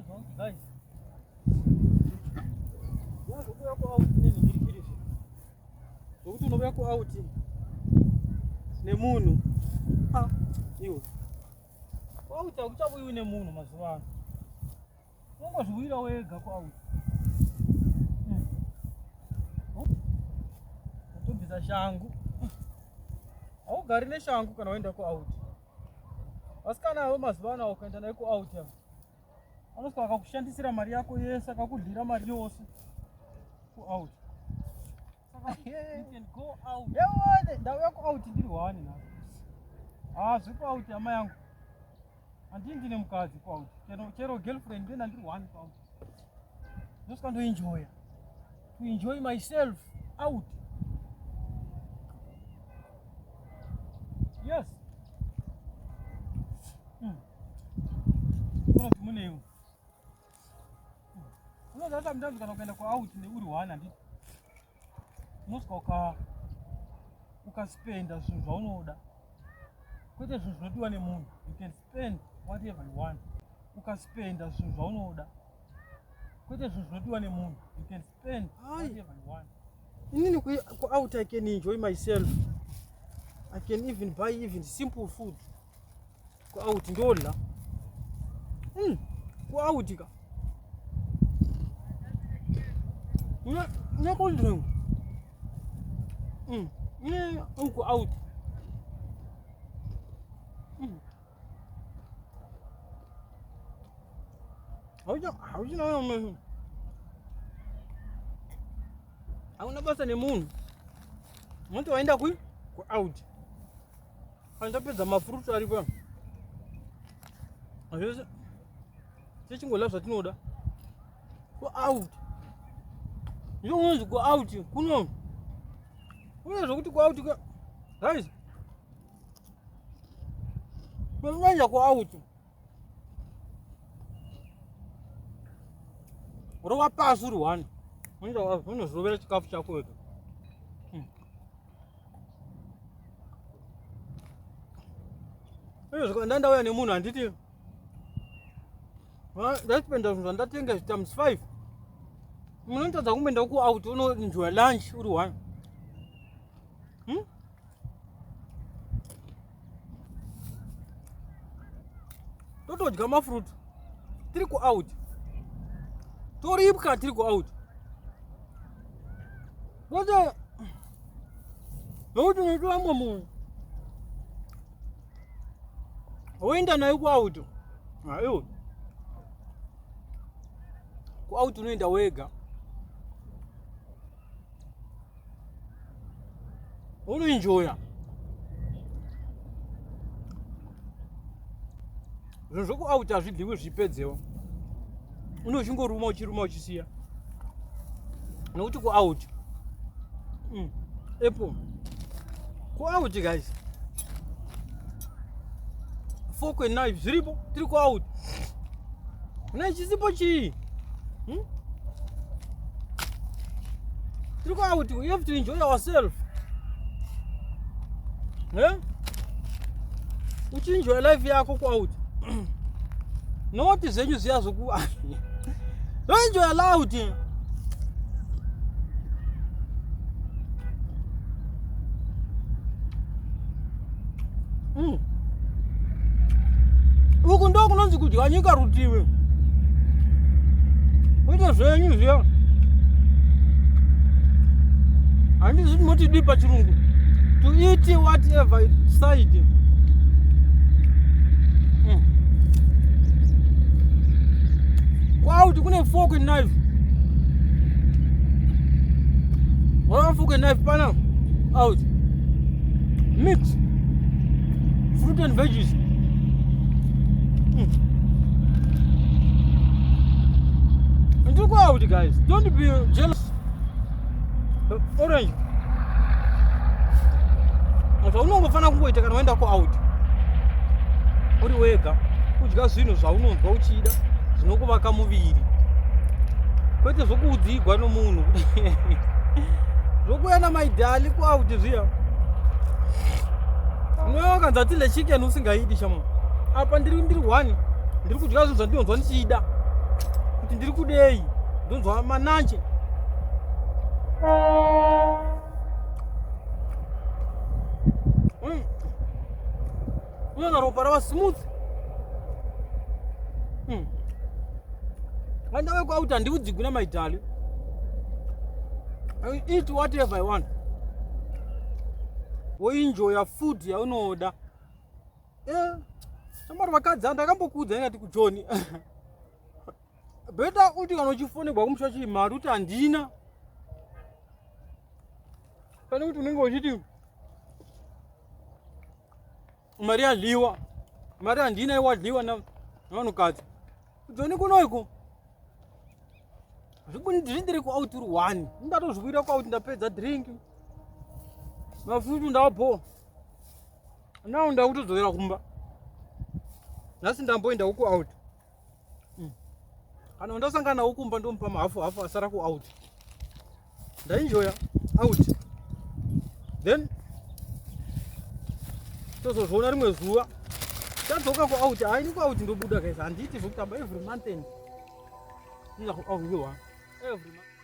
Guys, unobuya ku out nini zokuthi unobuya ku out nemunhu iwe out akuchabuyi nemunhu mazuva ano ungozviwira wega ku out utobvisa shangu haugari neshangu kana waenda ku out asi kana iwe mazuva ano ukaenda naye ku out anosvika akakushandisira mari yako yese akakudlira mari yose ku out you can go out ndauya ku out ndiri wani na zviri ku out hama yangu handii ndine mukadzi ku out chero girlfriend ndena ndiri wani ku out ndosvika ndoenjoya to enjoy myself out. Yes. Unoti munewo unozaza mtanzi kana ukaenda ku out neuri wani handiti unosvika ukaspenda zvinhu zvaunoda kwete zvinhu zvinodiwa nemunhu. You can spend whatever you want ukaspenda zvinhu zvaunoda kwete zvinhu zvinodiwa nemunhu. You can spend whatever you want. Inini ku out I can enjoy myself. I can even buy even simple food ku out ndola ku out ka cold drink ku out hauna basa nemunhu unoti waenda ku out andapedza mafruit ari pa zvese sechingola zvatinoda ku out ndiko unonzi ku out kuno uye zvokuti ku out guys unoenda ku out urova pasi uri wani unozvirovera chikafu chako wega ndandauya nemunhu handiti ndaspenda zvinhu zvandatenga times 5 munotadza kumboenda ku out unoenjoya lunch uri one totodya mafruit tiri ku out toripwa tiri ku out kote nokuti notoamwa munhu woenda naye ku out iwo ku out unoenda wega unoenjoya zvinhu zvoku out hazvidliwi zvipedzewo unochingoruma uchiruma uchisiya nokuti ku out apple ku out guys fork and knife zviripo tiri ku out una chisipo chii tiri ku out. We have to enjoy ourselves uchinjoya life yako ku out noti zvenyu ziya zvoku don't enjoy loud uku ndo kunonzi kudya nyika rutivi uite zvenyu zviya handizvi tinotidii pachirungu to eat whatever side out kune fork and knife wala fork and knife pana out mix fruit and veggies and you go out guys, don't be jealous. Orange asa unongofana kungoita kana waenda ku out uri wega kudya zvinhu zvaunonzwa uchida zvinokuvaka muviri kwete zvokuudzigwa nomunhu zvokuya namaidhali ku out zviya unokanza tile chicken usingaidi shama apa ndiri one ndiri kudya zvinhu zvandinonzwa ndichida kuti ndiri kudei, ndonzwa mananje. Unoona ropa rava smooth. Handave kuout handiudzigwi namaitali. I eat whatever I want. Woenjoya food yaunoda. Shamari vakadzi ndakambokuudza ngati kuJoni. Beta kuti kana uchifonebwa kumusha chimari kuti handina. Pane kuti unenge uchiti mari yadliwa. Mari handina iwadliwa navanhukadzi. Joni kunoiko. Zvindiri kuout uri 1. Ndatozvira kuout ndapedza drink. Mafuta ndapo. Now ndakutozorera kumba. Nhasi ndamboenda kuout. Kana ndasangana ukumba ndomupa mahafu asara kuout. Ndaenjoya out. Then tozozviona rimwe zuva. Tadzoka kuout. Haini kuout ndobuda guys. Handiti zvokutamba every month end. Ndinga kuout every month.